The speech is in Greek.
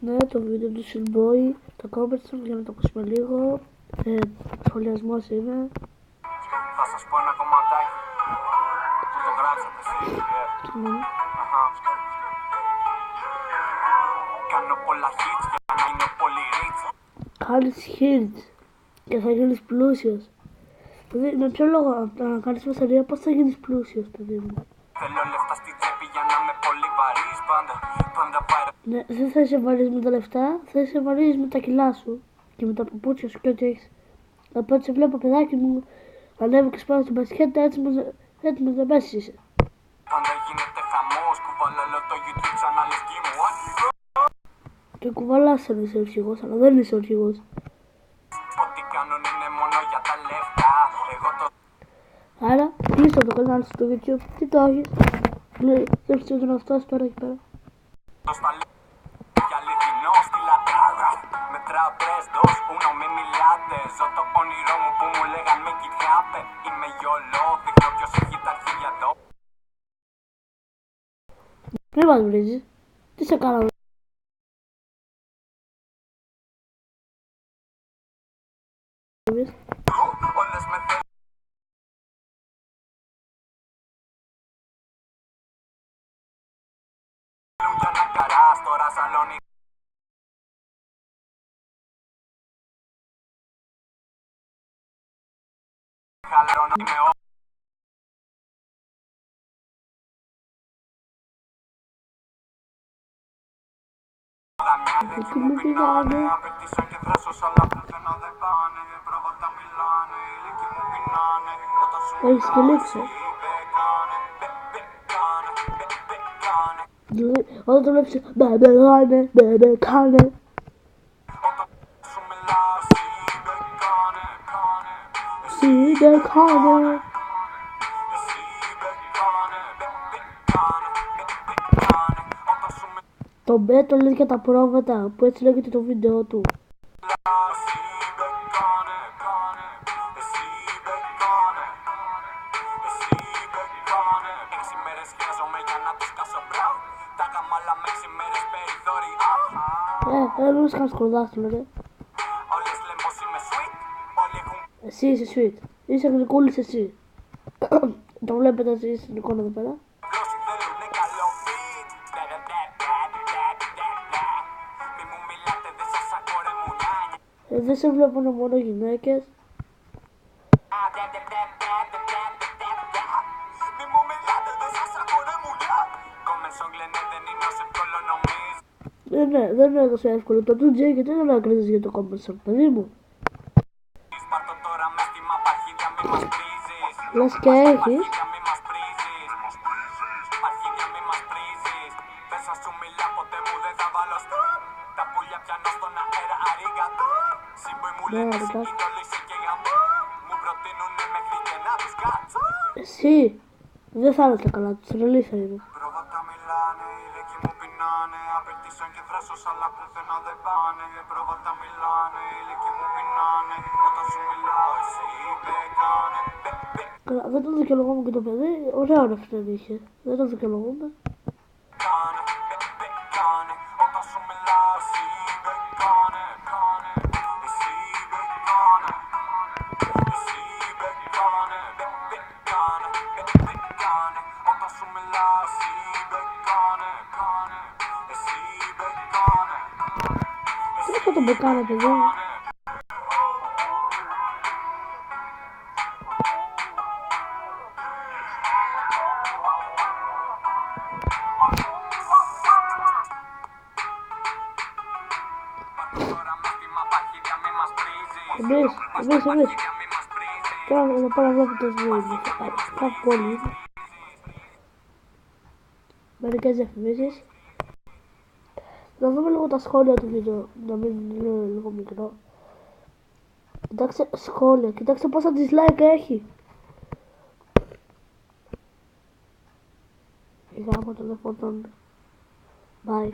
Ναι, το βίντεο του Shillboy, το comments για να το ακούσουμε λίγο. Σχολιασμός είναι. Θα σας πω ένα κομματάκι που το γράψατε εσείς. Κάνω πολλά hits για να είναι πολύ rich. Κάνεις hits και θα γίνεις πλούσιος. Δηλαδή, με ποιο λόγο να κάνεις μεσαρία, πώς θα γίνεις πλούσιος, παιδί μου. Θέλω λεφτά στη τσέπη για να είμαι πολύ βαρύς πάντα πάρε. Ναι, δεν θα είσαι βαρύς με τα λεφτά, θα είσαι βαρύς με τα κιλά σου και με τα παπούτσια σου και ό,τι έχεις. Από σε βλέπω, παιδάκι μου, ανέβηκες πάνω στην μπασκέτα, έτοιμος να πέσεις είσαι. Πάντα γίνεται χαμός, κουβαλάω το YouTube σαν αλευκή μου. Και κουβαλάς αν είσαι αρχηγός, αλλά δεν είσαι αρχηγός. Ό,τι κάνουν είναι μόνο για τα λεφτά. Εγώ το Άρα, κλείστο το κανάλι σου στο YouTube, τι το έχεις. Κλείστε τον αυτό τώρα εκεί πέρα. σταλέω για αληθινό στη λατράδα. Μετράω 3, 2, 1, μη μιλάτε. Ζω το όνειρό μου που μου λέγαν μην κοιτάτε. Είμαι γιολό, δείχνω ποιος έχει τα αρχίδια εδώ. Μην μας βρίζεις. Τι σε κάναμε. Όλες με θέλουν για να καράς τώρα σαλόνι. Χαλαρώνω είμαι ο Εκεί μου πηγάνε. απαιτήσω και δράσω σ' άλλα που δεν πάνε. Πρόβατα μιλάνε, ηλικοί μου πεινάνε. Όταν σου Έχεις και λήξω. Δηλαδή, όταν το βλέπεις, μπέμπε κάνε, μπέμπε κάνε. Σίμπε κάνε. Το μπέ το λέει για τα πρόβατα, που έτσι λέγεται το βίντεο του. Δεν μπορείς να κάνεις κορδάστρο, ρε. Εσύ είσαι sweet. Είσαι γλυκούλης εσύ. Το βλέπετε εσύ στην εικόνα εδώ πέρα. Δεν σε βλέπουν μόνο γυναίκες. Ναι, δεν είναι τόσο εύκολο. Το 2J γιατί δεν ακρίνεις για το κόμμα παιδί μου. Λες και έχεις. Ναι, αργά. Εσύ δεν θα έρθει καλά, τους τρελή θα είναι. Πρόβατα μιλάνε, ηλικοί μου πεινάνε. Απαιτήσω και δράσω σ' άλλα που δεν πάνε. Πρόβατα μιλάνε, ηλικοί μου πεινάνε. Όταν σου μιλάω εσύ κάνε. Καλά, δεν το δικαιολογούμε και το παιδί, ωραία ρεφτέν είχε. Δεν το δικαιολογούμε. Όταν σου μιλάω εσύ κάνε. Εσύ κάνε. Όταν σου μιλάω εσύ κάνε. Τι είναι αυτό το μπεκάνε, παιδί μου. Εμείς. Τώρα εδώ πέρα βλέπω το σβήμα. Κάπου πολύ. Μερικές διαφημίσεις. Να δούμε λίγο τα σχόλια του βίντεο. Να μην είναι λίγο μικρό. Κοιτάξτε σχόλια. Κοιτάξτε πόσα dislike έχει. Γάμο το τηλέφωνο. Bye.